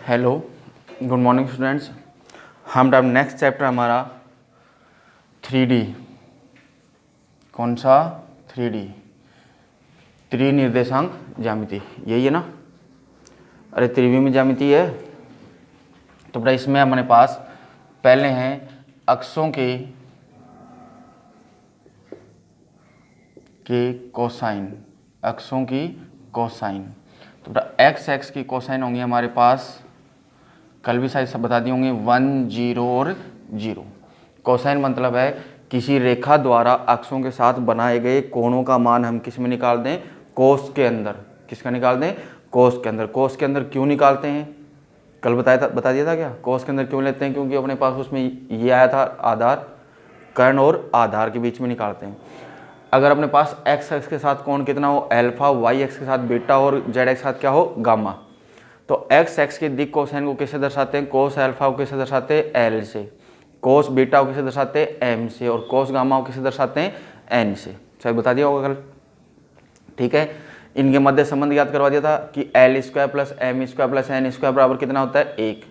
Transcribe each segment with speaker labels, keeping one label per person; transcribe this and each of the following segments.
Speaker 1: Hello, good morning students. हम अब next chapter हमारा 3D। कौन सा? 3D, त्रिनिर्देशांक ज्यामिति, यही है ना? अरे त्रिविमीय ज्यामिति है। तो बेटा इसमें हमारे पास पहले हैं अक्षों के कोसाइन, अक्षों की कोसाइन। तो बेटा एक्स एक्स की कोसाइन होंगी हमारे पास, कल भी शायद सब बता दी होंगी, 1 0 और 0। कोसाइन मतलब है किसी रेखा द्वारा अक्षों के साथ बनाए गए कोणों का मान हम किस में निकाल दें? कोस के अंदर। किसका निकाल दें? कोस के अंदर। कोस के अंदर क्यों निकालते हैं? कल बता दिया था क्या? कोस के अंदर क्यों लेते हैं? क्योंकि अपने पास उसमें ये आया था आधार, कर्ण और आधार के बीच में निकालते हैं। अगर अपने पास एक्स एक्स के साथ कोण कितना हो? अल्फा, वाई एक्स के साथ बीटा और जेड एक्स के साथ क्या हो? गामा। तो एक्स एक्स के दिक कोसाइन को किससे दर्शाते हैं? कोस अल्फा को किससे दर्शाते हैं? एल से। कोस बीटा को किससे दर्शाते हैं? एम से। और कोस गामा को किससे दर्शाते हैं? एन से। शायद बता दिया होगा कल। ठीक है, इनके मध्य संबंध याद करवा दिया था कि l square plus M square plus N square बराबर कितना होता है? 1।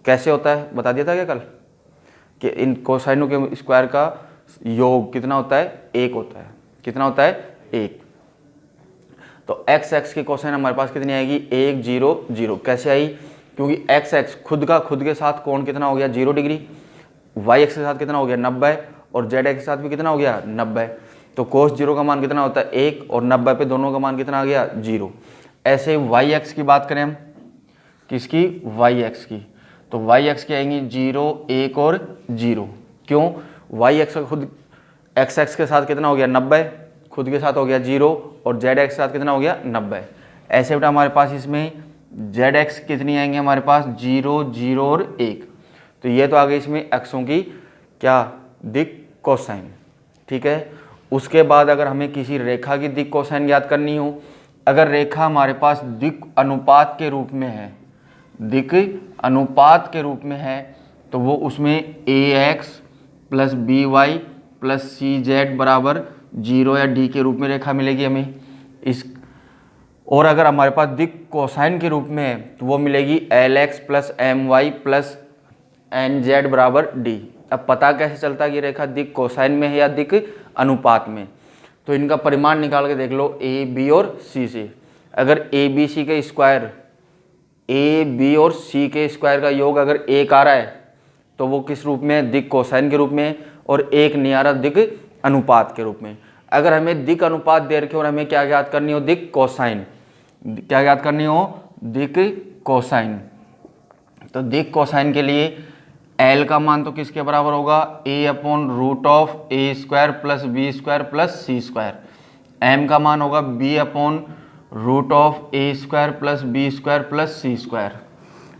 Speaker 1: कैसे होता है बता दिया था क्या कल? कि इन कोसाइनों के स्क्वायर का योग कितना होता है? 1 होता है। कितना होता है? 1। तो एक्स एक्स की कोसाइन हमारे पास कितनी आएगी? 1 0 0। कैसे आई? क्योंकि एक्स एक्स खुद के साथ कोण कितना हो गया? 0 डिग्री। वाई एक्स के साथ कितना हो गया? 90। और जेड एक्स के साथ भी कितना हो गया? 90। तो कोस 0 का मान कितना होता है? 1। और 90 पे दोनों का मान कितना आ गया? 0। ऐसे वाई एक्स की बात करें हम, किसकी? वाई एक्स की। तो वाई एक्स की आएंगी 0 1 और 0। क्यों? वाई एक्स का खुद एक्स एक्स के साथ कितना हो गया? 90। खुद के साथ हो गया 0। और जेड एक्स के साथ कितना हो गया? 90। ऐसे बेटा हमारे पास इसमें जेड एक्स कितनी आएंगे हमारे पास? 0 0 और 1। तो ये तो आ गई इसमें अक्षों की क्या? दिक कोसाइन। ठीक है, उसके बाद अगर हमें किसी रेखा की दिक कोसाइन ज्ञात करनी हो, अगर रेखा हमारे पास दिक अनुपात के रूप में है, दिक अनुपात के रूप में है, तो वो उसमें A X plus B Y plus C Z बराबर 0 या डी के रूप में रेखा मिलेगी हमें इस। और अगर हमारे पास दिक कोसाइन के रूप में है तो वो मिलेगी l x plus m y plus n z बराबर डी। अब पता कैसे चलता है कि रेखा दिक कोसाइन में है या दिक अनुपात में? तो इनका परिमाण निकाल के देख लो ए बी और सी से। अगर ए बी सी के स्क्वायर, ए बी और सी के स्क्वायर का योग अगर 1 आ रहा है तो वो किस रूप में है? दिक कोसाइन के रूप में। और 1 नहीं आ रहा, दिक अनुपात के रूप में। अगर हमें दिक अनुपात दे रखे और हमें क्या ज्ञात करनी हो? दिक कोसाइन। क्या ज्ञात करनी हो? दिक कोसाइन। तो दिक कोसाइन के लिए एल का मान तो किसके बराबर होगा? A upon root of A square plus B square plus C square. M का मान होगा B upon root of A square plus B square plus C square.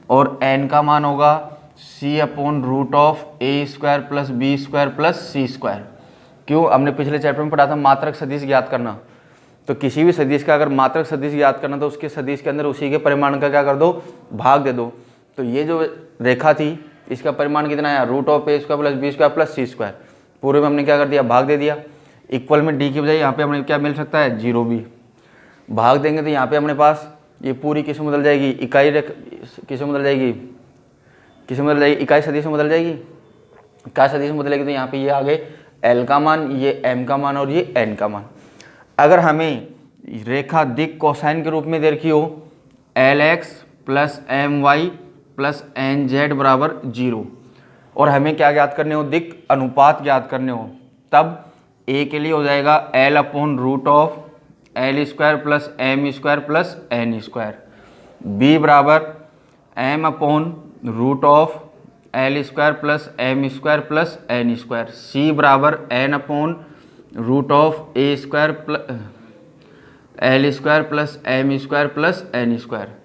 Speaker 1: और एन का मान होगा C upon root of A square plus B square plus C square. क्यों? हमने पिछले चैप्टर में पढ़ा था मात्रक सदिश ज्ञात करना। तो किसी भी सदिश का अगर मात्रक सदिश ज्ञात करना तो उसके सदिश के अंदर उसी के परिमाण का क्या कर दो? भाग दे दो। तो ये जो रेखा थी इसका परिमाण कितना आया? Root of A square plus B square plus C square. पूरे में हमने क्या कर दिया? भाग दे दिया। इक्वल में डी की बजाय यहाँ पे हमें क्या मिल सकता है? 0 भी। भाग देंगे तो यहाँ पे अपने पास ये पूरी किस में बदल जाएगी? इकाई किस में बदल जाएगी? किस में बदल जाएगी? इकाई सदिश में बदल जाएगी। इकाई सदिश में बदलेगी तो यहाँ पे ये आ गए एल का मान, ये एम का मान और ये एन का मान। अगर हमें रेखा दिक कोसाइन के रूप में दे रखी हो l x plus m y plus n z बराबर 0 और हमें क्या ज्ञात करने हो? दिक अनुपात ज्ञात करने हो, तब ए के लिए हो जाएगा L upon root of L square plus M square plus N square. B बराबर M upon root of L square plus M square plus N square. C बराबर N upon root of A square plus L square plus M square plus N square.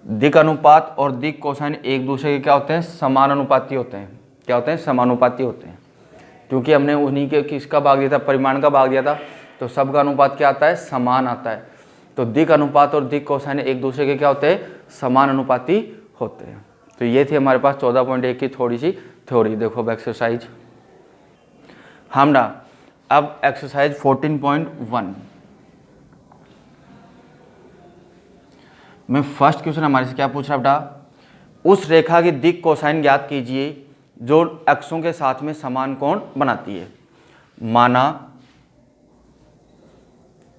Speaker 1: दिक अनुपात और दिक cosine एक दूसरे के क्या होते हैं? समानुपाती होते हैं। क्या होते हैं? समानुपाती होते हैं। क्योंकि हमने उन्हीं के किसका भाग दिया था? परिमाण का भाग दिया था। तो सबका अनुपात क्या आता है? समान आता है। तो दिक अनुपात और दिक कोसाइन एक दूसरे के क्या होते हैं? समान अनुपाती होते हैं। तो ये थी हमारे पास 14.1 की थोड़ी सी थ्योरी। देखो अब एक्सरसाइज हम ना अब एक्सरसाइज 14.1 में फर्स्ट क्वेश्चन हमारे से क्या पूछ रहा बेटा? उस रेखा की दिक् कोसाइन ज्ञात कीजिए जो अक्षों के साथ में समान कोण बनाती है। माना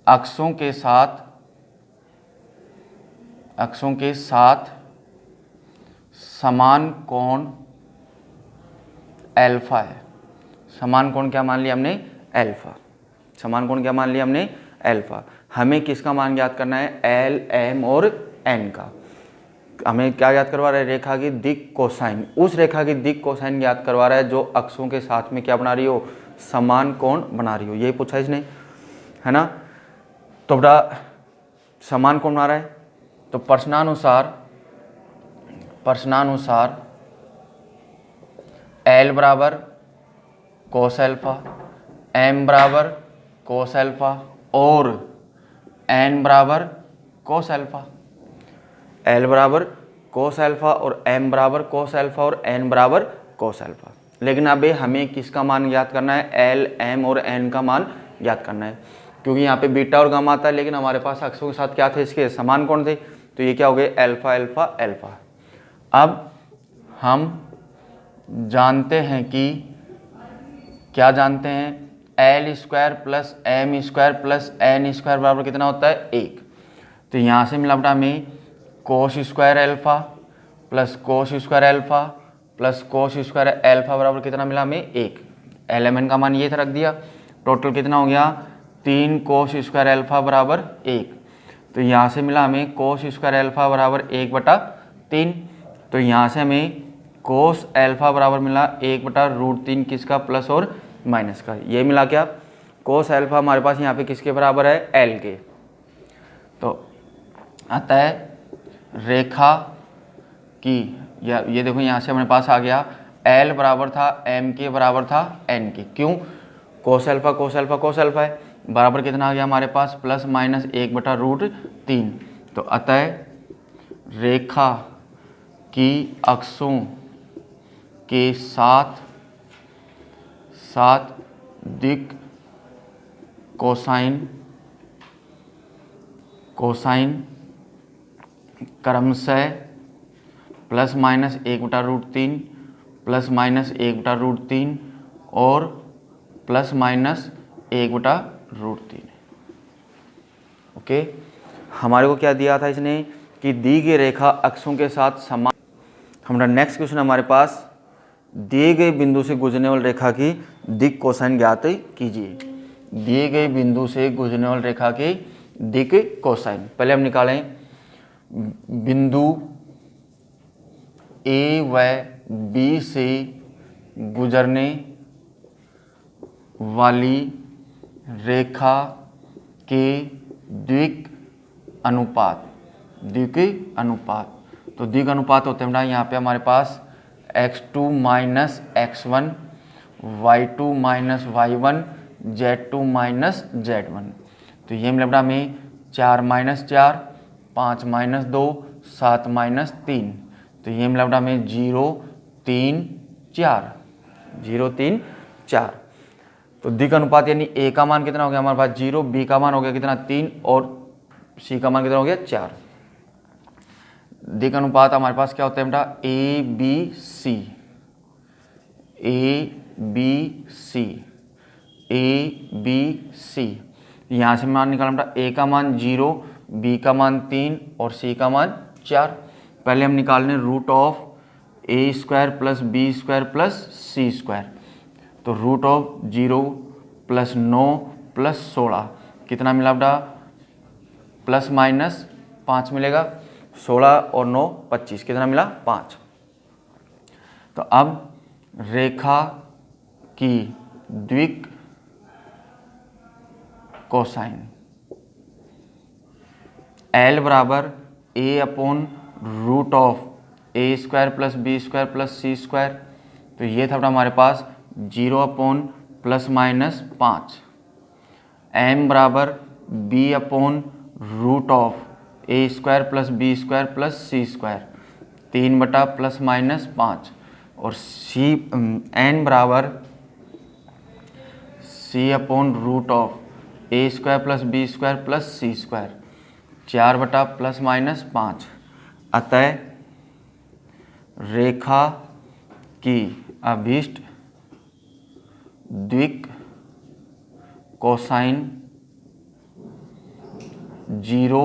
Speaker 1: अक्षों के साथ समान कोण एल्फा है। समान कोण क्या मान लिया हमने? एल्फा। समान कोण क्या मान लिया हमने? एल्फा। हमें किसका मान ज्ञात करना है? एल, एम और एन का। हमें क्या ज्ञात करवा रहा है? रेखा की दिक् कोसाइन। उस रेखा की दिक् कोसाइन ज्ञात करवा रहा है जो अक्षों के साथ में क्या बना रही हो? समान कोण बना रही हो। यही पूछा इसने, है ना। तो बेटा समान कोण बना रहा है, तो प्रश्नानुसार एल बराबर कोस एल्फा, एम बराबर कोस एल्फा और एन बराबर कोस एल्फा। एल बराबर कोस एल्फा और एम बराबर कोस एल्फा और एन बराबर कोस एल्फा। लेकिन अबे हमें किसका मान ज्ञात करना है? एल, एम और एन का मान ज्ञात करना है, क्योंकि यहाँ पे बीटा और गामा आता है, लेकिन हमारे पास अक्षों के साथ क्या थे? इसके समान कोण थे। तो ये क्या हो गए? Alpha alpha alpha. अब हम जानते हैं कि क्या जानते हैं? L square plus M square plus N square बराबर कितना होता है? 1। तो यहाँ से मिला बेटा हमें cos square alpha plus cos square alpha plus cos square alpha बराबर कितना मिला हमें? 1। एल एम एन का मान ये था, रख दिया। टोटल कितना हो गया? 3 कोस स्क्वायर एल्फा बराबर 1। तो यहाँ से मिला हमें कोस स्क्वायर एल्फा बराबर 1/3। तो यहाँ से हमें कोस एल्फा बराबर मिला 1/√3 किसका? प्लस और माइनस का। ये मिला क्या? कोस एल्फा हमारे पास यहाँ पे किसके बराबर है? एल के। तो अतः रेखा की ये देखो यहाँ से हमारे पास आ गया एल बराबर था एम के बराबर था एन के। क्यों? कोस एल्फा कोस एल्फा कोस एल्फा है, बराबर कितना आ गया हमारे पास? Plus minus 1/√3। तो अतः रेखा की अक्षों के साथ दिक् कोसाइन क्रमशः प्लस माइनस 1/√3 प्लस माइनस 1/√3 और प्लस माइनस 1/√3। ओके, हमारे को क्या दिया था इसने? कि दी गई रेखा अक्षों के साथ समान। हमारा नेक्स्ट क्वेश्चन हमारे पास, दिए गए बिंदु से गुजरने वाली रेखा की दिक् कोसाइन ज्ञात कीजिए। दिए गए बिंदु से गुजरने वाली रेखा की दिक् कोसाइन। पहले हम निकालें बिंदु ए व बी से गुजरने वाली रेखा के द्विक अनुपात। तो द्विक अनुपात होते हैं यहाँ पे हमारे पास x2 minus x1, y2 minus y1, z2 minus z1। तो ये मिला हमें 4 माइनस 4, 5 माइनस 2, 7 माइनस 3। तो ये मिला हमें 0, 3, 4। तो दिक् अनुपात यानी ए का मान कितना हो गया हमारे पास? 0, बी का मान हो गया कितना? 3 और सी का मान कितना हो गया? 4। दिक् अनुपात हमारे पास क्या होता है बेटा? A b c. यहाँ से मान निकालना बेटा, ए का मान 0, बी का मान 3 और सी का मान 4। पहले हम निकाल लें root of A square plus B square plus C square. तो रूट ऑफ 0 प्लस 9 प्लस 16 कितना मिला बेटा? प्लस माइनस 5 मिलेगा। 16 और 9 25, कितना मिला? 5। तो अब रेखा की द्विक कोसाइन एल बराबर A upon root of A square plus B square plus C square. तो ये था हमारे पास 0 अपॉन प्लस माइनस 5। एम बराबर B upon root of A square plus B square plus C square 3 plus minus 5। और C N बराबर C upon root of A square plus B square plus C square 4 plus minus 5। अतः रेखा की अभीष्ट द्विक cosine 0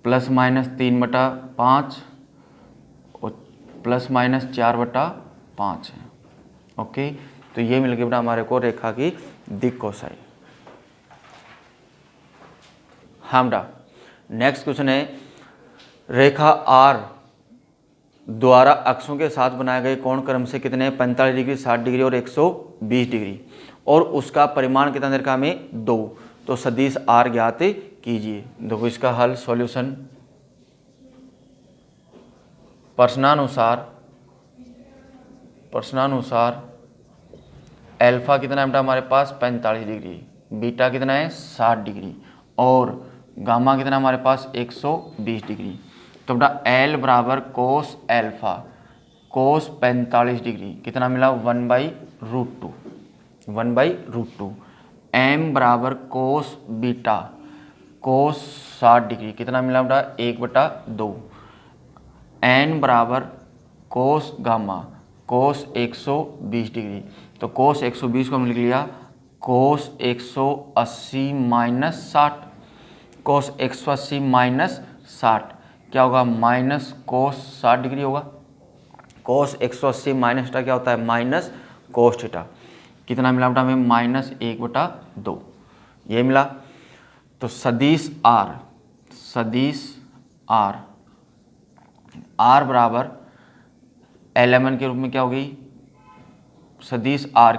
Speaker 1: ±3/5 और ±4/5 है। Okay, तो ये मिल गया बेटा हमारे को रेखा की दिक कोसाइन। हाँ बेटा, नेक्स्ट क्वेश्चन है, रेखा आर द्वारा अक्षों के साथ बनाए गए कोण क्रम से कितने हैं? 45 डिग्री, 60 डिग्री और 120 डिग्री, और उसका परिमाण कितना दे रखा हमें? 2। तो सदिश आर ज्ञात कीजिए। देखो इसका हल, सॉल्यूशन प्रश्नानुसार अल्फा कितना है बेटा हमारे पास? 45 डिग्री, बीटा कितना है? 60 डिग्री, और गामा कितना हमारे पास? 120 डिग्री। तो बेटा एल बराबर कोस एल्फा कोस 45 डिग्री कितना मिला? 1/√2, 1/√2। एम बराबर कोस बीटा कोस 60 डिग्री कितना मिला बेटा? 1/2। एन बराबर कोस गामा कोस 120 डिग्री, तो कोस 120 को हमने लिख लिया कोस 180 माइनस 60, कोस 180 माइनस 60 क्या होगा? माइनस कोस 60 डिग्री होगा। कोस 180 माइनस थीटा क्या होता है? Minus cos theta. कितना मिला बेटा हमें? -1/2 ये मिला। तो सदिश आर बराबर एलएमएन के रूप में क्या होगी? सदिश आर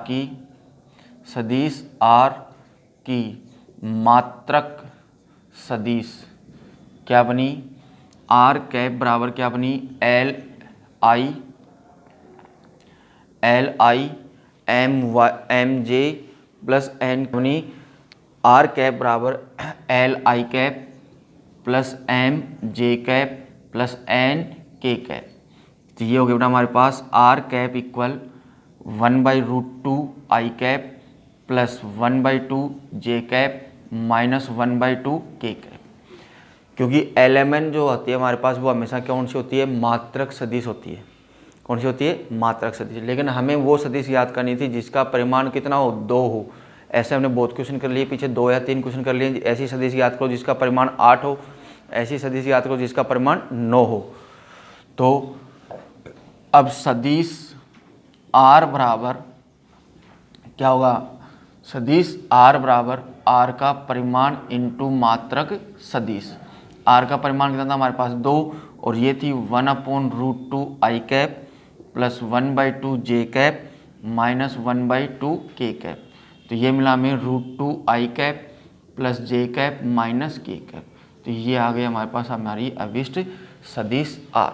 Speaker 1: की मात्रक सदिश क्या बनी? आर कैप बराबर क्या बनी? L I M J plus N बनी। आर कैप बराबर L I cap plus M J cap plus N K cap. तो ये हो गया बेटा हमारे पास R cap equal 1/√2 I cap plus 1/2 J cap minus 1/2 K cap. क्योंकि एलिमेंट जो होती है हमारे पास वो हमेशा कौन सी होती है? मात्रक सदिश होती है। कौन सी होती है? मात्रक सदिश। लेकिन हमें वो सदिश याद करनी थी जिसका परिमाण कितना हो? 2 हो। ऐसे हमने बहुत क्वेश्चन कर लिए पीछे, 2 या 3 क्वेश्चन कर लिए। ऐसी सदिश याद करो जिसका परिमाण 8 हो, ऐसी सदिश याद करो जिसका परिमाण 9 हो। तो अब सदिश आर बराबर क्या होगा? सदिश आर बराबर आर का परिमाण इंटू मात्रक सदिश। आर का परिमाण कितना था हमारे पास? 2, और ये थी 1/√2 I cap plus 1/2 J cap minus 1/2 K cap. तो ये मिला हमें √2 आई कैप प्लस जे कैप माइनस के कैप। तो ये आ गई हमारे पास हमारी अभिष्ट सदिश आर।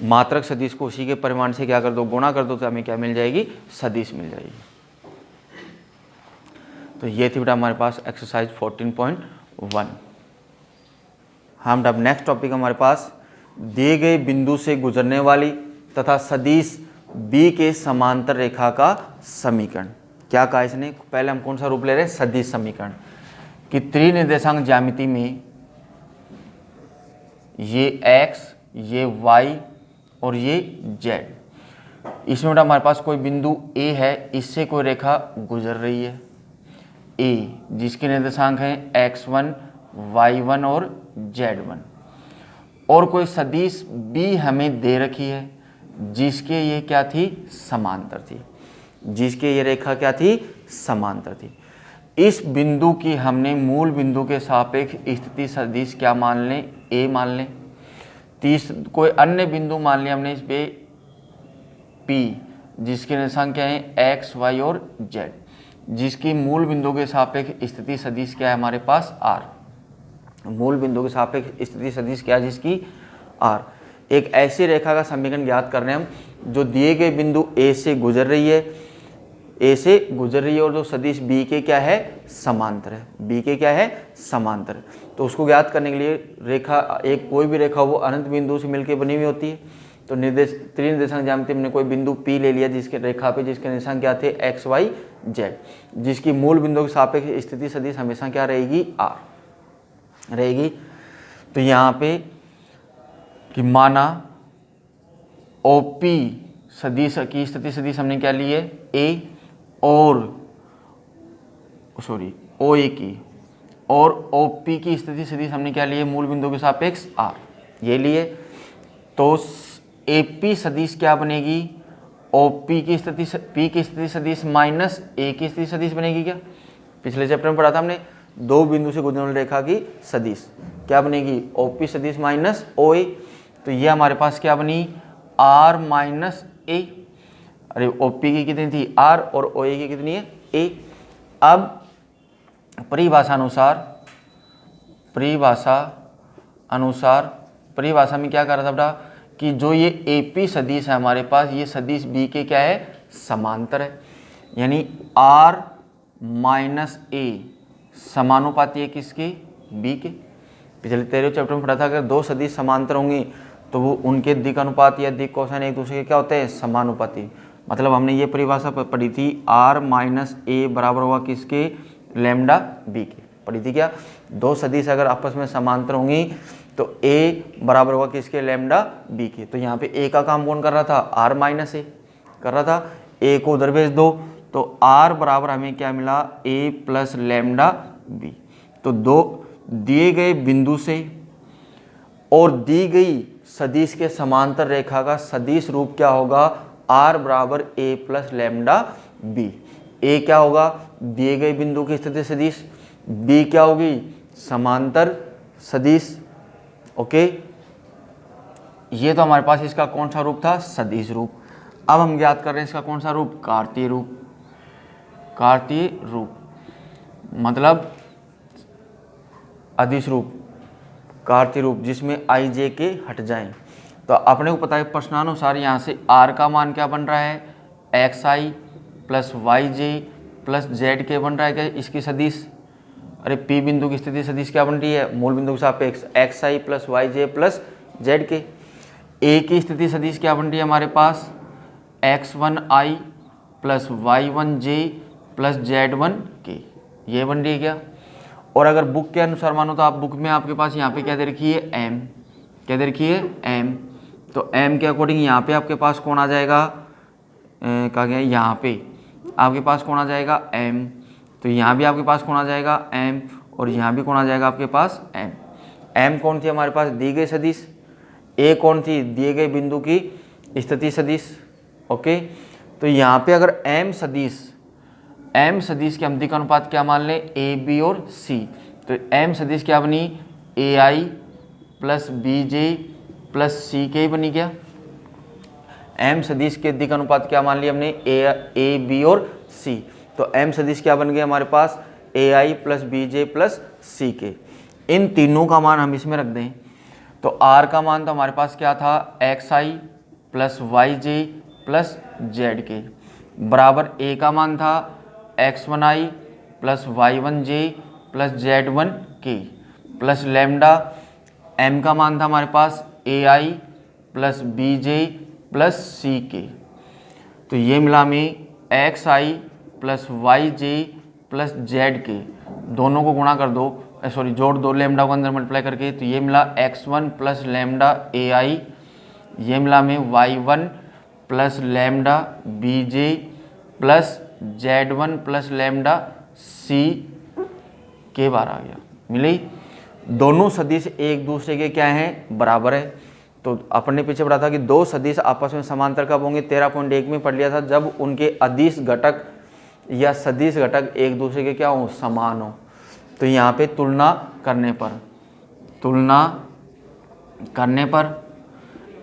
Speaker 1: मात्रक सदिश को उसी के परिमाण से क्या कर दो? गुणा कर दो, तो हमें क्या मिल जाएगी? सदिश मिल जाएगी। तो ये थी बेटा हमारे पास एक्सरसाइज 14.1। हम अब नेक्स्ट टॉपिक हमारे पास दिए गए बिंदु से गुजरने वाली तथा सदिश बी के समांतर रेखा का समीकरण। क्या कहा इसने? पहले हम कौन सा रूप ले रहे हैं? सदिश समीकरण। कि त्रिनिर्देशांक ज्यामिति में ये x, ये y और ये z, इसमें बेटा हमारे पास कोई बिंदु A है, इससे कोई रेखा गुजर रही है A, जिसके निर्देशांक हैं x1, y1 और z1, और कोई सदिश B हमें दे रखी है जिसके ये क्या थी? समांतर थी। जिसके ये रेखा क्या थी? समांतर थी। इस बिंदु की हमने मूल बिंदु के सापेक्ष स्थिति सदिश क्या मान लें? A मान लें। कोई अन्य बिंदु मान लिया हमने इस पे P, जिसके निर्देशांक क्या है? x, y और z, जिसकी मूल बिंदु के सापेक्ष स्थिति सदिश क्या है हमारे पास? R। मूल बिंदु के सापेक्ष स्थिति सदिश क्या है जिसकी? R। एक ऐसी रेखा का समीकरण ज्ञात कर रहे हैं हम जो दिए गए बिंदु A से गुजर रही है, और जो सदिश B के क्या है? समांतर है। B के क्या है? समांतर है। तो उसको ज्ञात करने के लिए रेखा, एक कोई भी रेखा वो अनंत बिंदु से मिलकर बनी हुई होती है। तो त्रिनिर्देशांक ज्यामिति में कोई बिंदु P ले लिया जिसके रेखा पे जिसके निर्देशांक क्या थे? x, y, z, जिसकी मूल बिंदु के सापेक्ष स्थिति सदिश हमेशा क्या रहेगी? R रहेगी। तो यहाँ पे कि माना ओपी सदिश की स्थिति सदिश हमने क्या ली है ए, और सॉरी ओ ए की, और ओपी की स्थिति सदिश हमने क्या ली है मूल बिंदु के सापेक्ष आर, ये लिए। तो एपी सदिश क्या बनेगी, ओपी की स्थिति पी की स्थिति सदिश माइनस ए की स्थिति सदिश बनेगी क्या। पिछले चैप्टर में पढ़ा था हमने दो बिंदु से गुजरने वाली रेखा की सदिश क्या बनेगी, ओपी सदिश माइनस ओ ए। तो ये हमारे पास क्या बनी आर माइनस ए। अरे ओपी की कितनी थी आर और ओ ए की कितनी है ए। अब परिभाषा परिभाषा में क्या कर रहा था बेटा कि जो ये एपी सदिश है हमारे पास, ये सदिश बी के क्या है समांतर है, यानी आर माइनस ए समानुपाती है किसके बी के। पिछले 13 चैप्टर में पढ़ा था अगर दो सदिश समांतर होंगे तो वो उनके दिक् अनुपात या दिक् कोसाइन एक दूसरे के क्या होते हैं समानुपाती। मतलब हमने ये परिभाषा पढ़ी थी आर माइनस ए बराबर होगा किसके लैम्डा बी के, पढ़ी थी क्या। दो सदिश अगर आपस में समांतर होंगी तो ए बराबर होगा किसके लैम्डा बी के। तो यहाँ पे ए का काम कौन कर रहा था आर माइनस ए कर रहा था, ए को उधर भेज दो तो आर बराबर हमें क्या मिला ए प्लस लैम्डा बी। तो दो दिए गए बिंदु से और दी गई सदिश के समांतर रेखा का सदिश रूप क्या होगा आर बराबर ए प्लस लैम्डा बी। ए क्या होगा दिए गए बिंदु की स्थिति सदिश, बी क्या होगी समांतर सदिश। ओके, ये तो हमारे पास इसका कौन सा रूप था सदिश रूप। अब हम ज्ञात कर रहे हैं इसका कौन सा रूप कार्तीय रूप। कार्तीय रूप मतलब अदिश रूप, कार्तीय रूप जिसमें आई जे के हट जाएं। तो अपने को पता है प्रश्नानुसार यहाँ से आर का मान क्या बन रहा है एक्स आई प्लस वाई जे प्लस जेड के बन रहा है क्या इसकी सदिश। अरे पी बिंदु की स्थिति सदिश क्या बन रही है मूल बिंदु के सापेक्ष एक्स आई प्लस वाई जे प्लस जेड के। ए की स्थिति सदिश क्या बन रही है हमारे पास एक्स वन आई प्लस वाई वन जे प्लस जेड वन के, ये बन रही है क्या। और अगर बुक के अनुसार मानो तो आप बुक में आपके पास यहाँ पे क्या दे रखी है एम, क्या दे रखी है एम। तो एम के अकॉर्डिंग यहाँ पे आपके पास कौन आ जाएगा क्या गया यहाँ पे आपके पास कौन आ जाएगा एम। तो यहाँ भी आपके पास कौन आ जाएगा एम और यहाँ भी कौन आ जाएगा आपके पास एम। एम कौन थी हमारे पास दी गई सदिश, ए कौन थी दिए गए बिंदु की स्थिति सदिश। ओके, तो यहाँ पे अगर एम सदिश के हम दिक् अनुपात क्या मान लें ए बी और सी। तो एम सदिश क्या बनी ए आई प्लस बी जे प्लस सी के बनी क्या। एम सदिश के दिक् अनुपात क्या मान लिया हमने ए बी और सी। तो एम सदिश क्या बन गया हमारे पास ए आई प्लस बी जे प्लस सी के। इन तीनों का मान हम इसमें रख दें तो आर का मान तो हमारे पास क्या था एक्स आई प्लस वाई जे प्लस जेड के बराबर ए का मान था एक्स वन आई प्लस वाई वन जे प्लस जेड वन के प्लस लैम्डा। एम का मान था हमारे पास ए आई प्लस बी जे प्लस सी के। तो ये मिला हमें एक्स आई प्लस वाई जे प्लस जेड के, दोनों को गुणा कर दो जोड़ दो लैम्डा को अंदर मल्टीप्लाई करके। तो ये मिला X one plus lambda A I, ये मिला हमें Y one plus lambda B J plus Z one plus lambda C K बार आ गया। मिली दोनों सदिश एक दूसरे के क्या हैं बराबर है। तो अपन ने पीछे पढ़ा था कि दो सदिश आपस में समांतर कब होंगे 13.1 में पढ़ लिया था जब उनके अदिश घटक या सदिश घटक एक दूसरे के क्या हो समान हो। तो यहाँ पे तुलना करने पर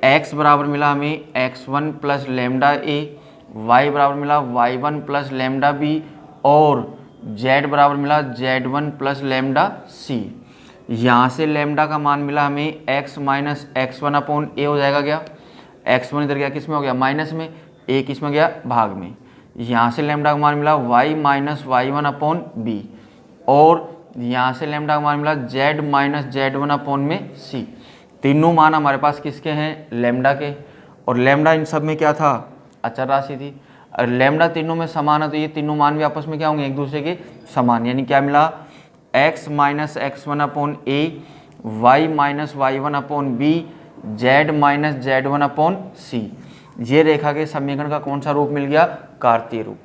Speaker 1: x बराबर मिला हमें x1 प्लस लैम्डा ए, y बराबर मिला y1 प्लस लैम्डा बी और z बराबर मिला z1 प्लस लैम्डा सी। यहाँ से लैम्डा का मान मिला हमें x माइनस x1 अपॉन ए हो जाएगा क्या। x1 इधर गया किस में हो गया माइनस में, a किस में गया भाग में। यहाँ से लैम्डा का मान मिला y minus y1 upon B और यहाँ से लैम्डा का मान मिला z माइनस z1 अपॉन में c। तीनों मान हमारे पास किसके हैं लैम्डा के, और लैम्डा इन सब में क्या था अचर राशि थी। और लैम्डा तीनों में समान है तो ये तीनों मान भी आपस में क्या होंगे एक दूसरे के समान, यानी क्या मिला x minus x1 upon A, Y minus y1 upon B, Z minus Z one upon C. ये रेखा के समीकरण का कौन सा रूप मिल गया? कार्तीय रूप।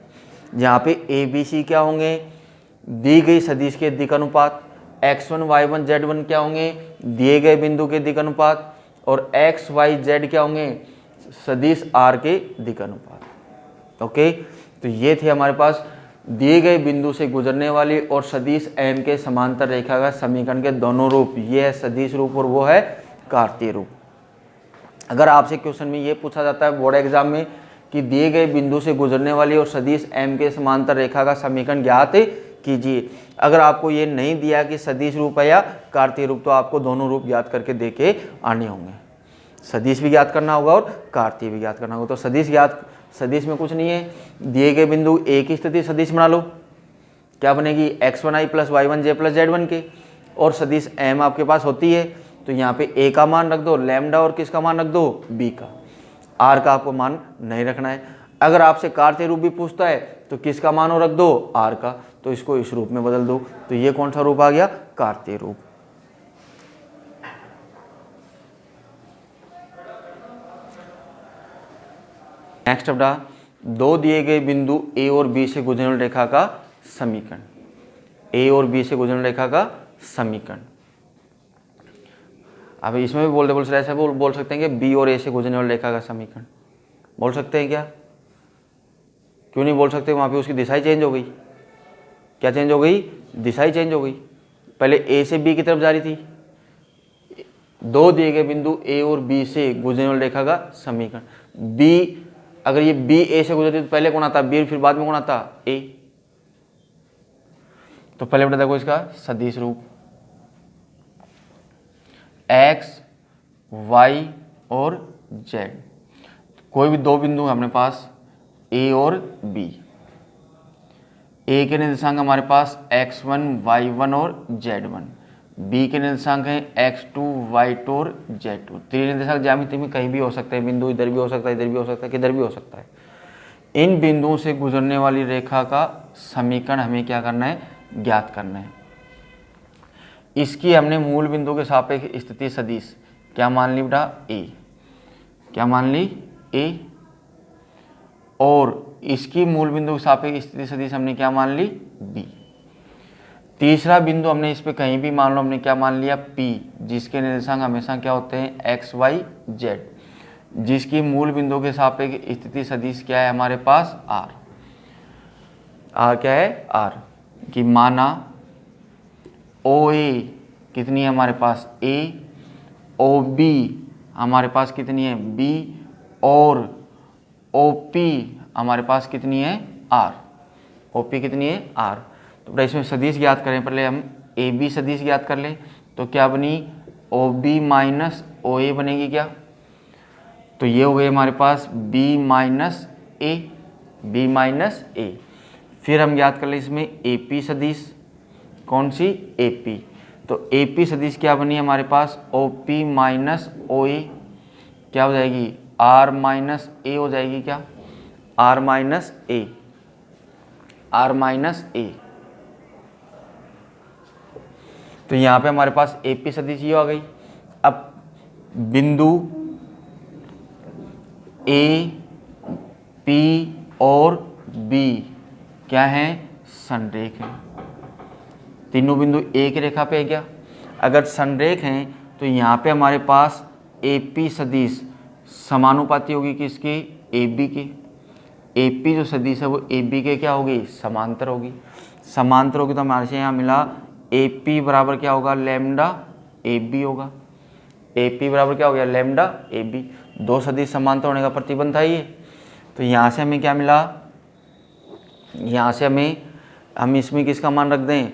Speaker 1: यहाँ पे ए बी सी क्या होंगे? दी गई सदिश के दिक अनुपात। x1 y1 z1 क्या होंगे? दिए गए बिंदु के दिक अनुपात। और x y z क्या होंगे? सदिश r के दिक अनुपात। ओके, तो ये थे हमारे पास दिए गए बिंदु से गुजरने वाली और सदिश m के समांतर रेखा का समीकरण के दोनों रूप। ये है सदिश रूप और वो है कार्तीय रूप। अगर आपसे क्वेश्चन में ये पूछा जाता है बोर्ड एग्जाम में कि दिए गए बिंदु से गुजरने वाली और सदिश m के समांतर रेखा का समीकरण ज्ञात कीजिए, अगर आपको ये नहीं दिया कि सदिश रूप है या कार्तीय रूप, तो आपको दोनों रूप ज्ञात करके देके आने होंगे। सदिश भी ज्ञात करना होगा और कार्तीय भी ज्ञात करना होगा। तो सदिश में कुछ नहीं है, दिए गए बिंदु ए की स्थिति सदिश बना लो, क्या बनेगी? x1i plus y1j plus z1 के। और सदिश m आपके पास होती है, तो यहाँ पे a का मान रख दो, लैम्डा और किसका मान रख दो? b का। r का आपको मान नहीं रखना है। अगर आपसे कार्तीय रूप भी पूछता है तो किसका मान हो रख दो? r का। तो इसको इस रूप में बदल दो, तो ये कौन सा रूप आ गया? कार्तीय रूप। नेक्स्ट अपना दो दिए गए बिंदु ए और बी से गुजरने वाली रेखा का समीकरण। ए और बी से गुजरने रेखा का समीकरण। अब इसमें भी बोल ऐसा बोल सकते हैं कि बी और ए से गुजरने वाली रेखा का समीकरण बोल सकते हैं क्या? क्यों नहीं बोल सकते? वहाँ पे उसकी दिशा ही चेंज हो गई। क्या चेंज हो गई? दिशा ही चेंज हो गई। पहले ए से बी की तरफ जा रही थी। दो दिए गए बिंदु ए और बी से गुजरने वाली रेखा का समीकरण। बी, अगर ये बी ए से गुजरती तो पहले कौन आता? बी, फिर बाद में कौन आता? ए। तो पहले बेटा देखो इसका सदिश रूप, एक्स वाई और जेड। कोई भी दो बिंदु है अपने पास ए और बी। ए के निर्देशांक हमारे पास x1 y1 और z1। बी के निर्देशांक हैं x2 y2 और z2। त्रिनिर्देशांक ज्यामिति में कहीं भी हो सकते हैं, बिंदु इधर भी हो सकता है, इधर भी हो सकता है, किधर भी हो सकता है। इन बिंदुओं से गुजरने वाली रेखा का समीकरण हमें क्या करना है? ज्ञात करना है। इसकी हमने मूल बिंदु के सापेक्ष स्थिति सदिश क्या मान ली बेटा? ए। क्या मान ली? ए। और इसकी मूल बिंदु के सापेक्ष स्थिति सदिश हमने क्या मान ली? बी। तीसरा बिंदु हमने इस पे कहीं भी मान लो, हमने क्या मान लिया? पी, जिसके निर्देशांक हमेशा क्या होते हैं? एक्स वाई जेड, जिसकी मूल बिंदु के सापेक्ष स्थिति सदिश क्या है हमारे पास? आर। आर क्या है? आर। कि माना ओ ए कितनी है हमारे पास? ए। ओ बी हमारे पास कितनी है? बी। और ओ पी हमारे पास कितनी है? आर। ओ पी कितनी है? आर। तो इसमें सदिश ज्ञात करें, पहले हम ए बी सदिश ज्ञात कर लें। तो क्या बनी? ओ बी माइनस ओ ए बनेगी क्या? तो ये हो गई हमारे पास बी माइनस ए। बी माइनस ए। फिर हम ज्ञात कर लें इसमें ए पी सदिश। कौन सी? A P. तो ए पी सदिश क्या बनी हमारे पास? ओ पी माइनस ओ ए। क्या हो जाएगी? आर माइनस ए हो जाएगी क्या? R minus A. R minus A. तो यहाँ पे हमारे पास ए पी सदिश ये आ गई। अब बिंदु ए पी और बी क्या हैं? संरेख हैं। तीनों बिंदु एक रेखा पे है क्या? अगर संरेख हैं तो यहाँ पे हमारे पास ए पी सदिश समानुपाती होगी किसकी? ए बी के। ए पी जो सदिश है वो ए बी के क्या होगी? समांतर होगी। समांतर होगी तो हमारे से यहाँ मिला ए पी बराबर क्या होगा? लैम्डा ए बी होगा। ए पी बराबर क्या हो गया? Lambda a b. दो सदिश समांतर होने का प्रतिबंध था ये। तो यहाँ से हमें क्या मिला? यहाँ से हम इसमें किसका मान रख दें?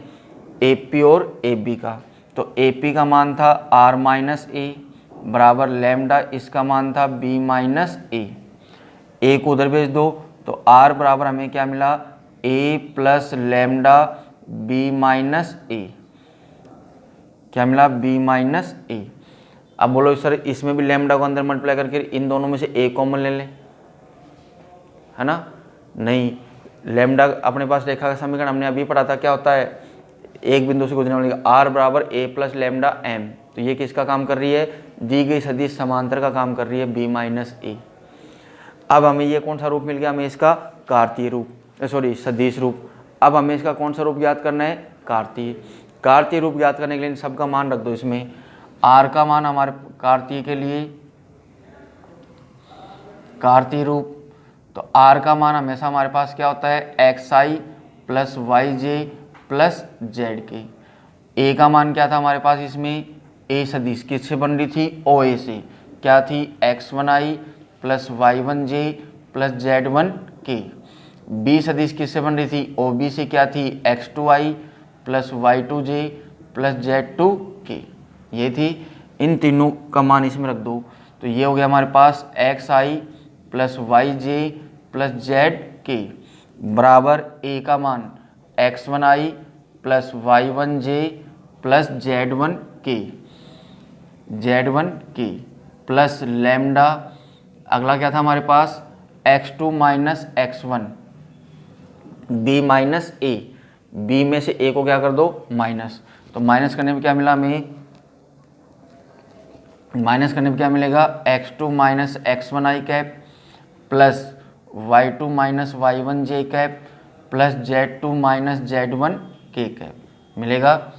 Speaker 1: ए पी और ए बी का। तो ए पी का मान था आर माइनस ए बराबर लैम्डा, इसका मान था बी माइनस ए को उधर भेज दो तो आर बराबर हमें क्या मिला? ए प्लस लैम्डा बी माइनस ए। क्या मिला? बी माइनस ए। अब बोलो सर इसमें भी लैम्डा को अंदर मल्टीप्लाई करके इन दोनों में से ए कॉमन ले लें, है ना? नहीं, लैम्डा अपने पास रेखा का समीकरण हमने अभी पढ़ा था, क्या होता है? एक बिंदु से गुजरने वाली आर बराबर ए प्लस लैम्डा एम। तो ये किसका काम कर रही है, दी गई सदिश समांतर का काम कर रही है b माइनस ए। अब हमें ये कौन सा रूप मिल गया, हमें इसका कार्तीय रूप, सॉरी सदिश रूप। अब हमें इसका कौन सा रूप ज्ञात करना है, कार्तीय रूप ज्ञात करने के लिए सबका मान रख दो इसमें। r का मान हमारे कार्तीय के लिए, कार्तीय रूप, तो r का मान हमेशा हमारे पास क्या होता है, xi प्लस वाई जे प्लस जेड के। a का मान क्या था हमारे पास इसमें, a सदिश किससे बन रही थी, OA से, क्या थी, x1i plus y1j plus z1k। b सदिश किससे बन रही थी, OB से, क्या थी, x2i plus y2j plus z2k। ये थी, इन तीनों का मान इसमें रख दो, तो ये हो गया हमारे पास xi plus yj plus zk बराबर a का मान x1i plus y1j plus z1k plus lambda, अगला क्या था हमारे पास, x2 minus x1 b minus a, b में से a को क्या कर दो, माइनस, तो माइनस करने में क्या मिला हमें, माइनस करने में क्या मिलेगा, x2 minus x1i cap plus y2 minus y1j cap plus z2 minus z1k cap मिलेगा।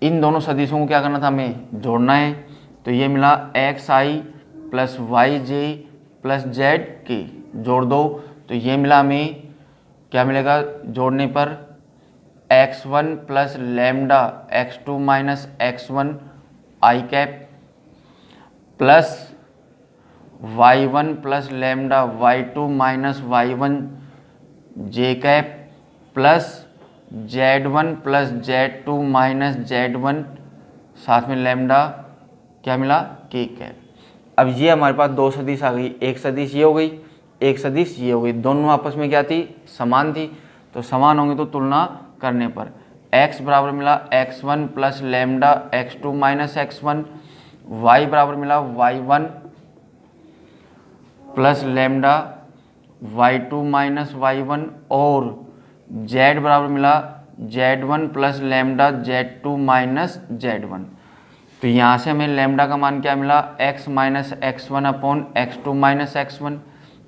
Speaker 1: इन दोनों सदिशों को क्या करना था, हमें जोड़ना है, तो ये मिला xi plus yj plus zk, जोड़ दो, तो ये मिला हमें, क्या मिलेगा जोड़ने पर, x1 plus lambda x2 minus x1 i cap plus y1 plus lambda y2 minus y1 j cap plus z1 plus z2 minus z1 साथ में लैम्डा क्या मिला, k कैप। अब ये हमारे पास दो सदिश आ गई, एक सदिश ये हो गई, एक सदिश ये हो गई, दोनों आपस में क्या थी, समान थी, तो समान होंगे तो तुलना करने पर x बराबर मिला x1 plus lambda x2 minus x1, y बराबर मिला y1 plus lambda y2 minus y1 और z बराबर मिला z1 plus lambda z2 minus z1। तो यहाँ से हमें लैम्डा का मान क्या मिला, x minus x1 upon x2 minus x1,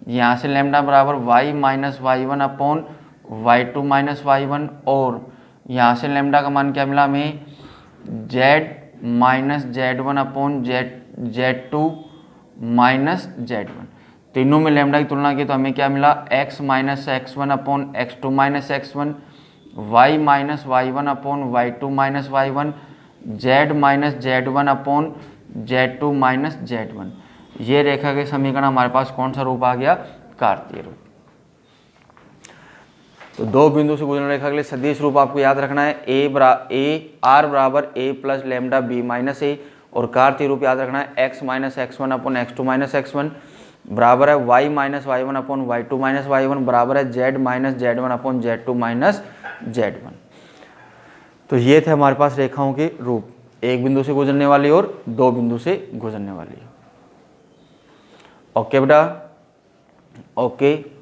Speaker 1: यहाँ से लैम्डा बराबर y minus y1 upon y2 minus y1 और यहाँ से लैम्डा का मान क्या मिला हमें, z minus z1 upon z2 minus z1। तीनों में लैम्डा की तुलना की तो हमें क्या मिला, x minus x1 upon x2 minus x1, y minus y1 upon y2 minus y1, z minus z1 upon z2 minus z1। ये रेखा के समीकरण हमारे पास कौन सा रूप आ गया, कार्तीय रूप। तो दो बिंदु से गुजरने रेखा के लिए सदिश रूप आपको याद रखना है, आर बराबर a plus lambda b minus A, और कार्तीय रूप याद रखना है x minus x1 upon x2 minus x1 बराबर है y minus y1 upon y2 minus y1 बराबर है z minus z1 upon z2 minus z1। तो ये थे हमारे पास रेखाओं के रूप, एक बिंदु से गुजरने वाली और दो बिंदु से गुजरने वाली। ओके बेटा, ओके।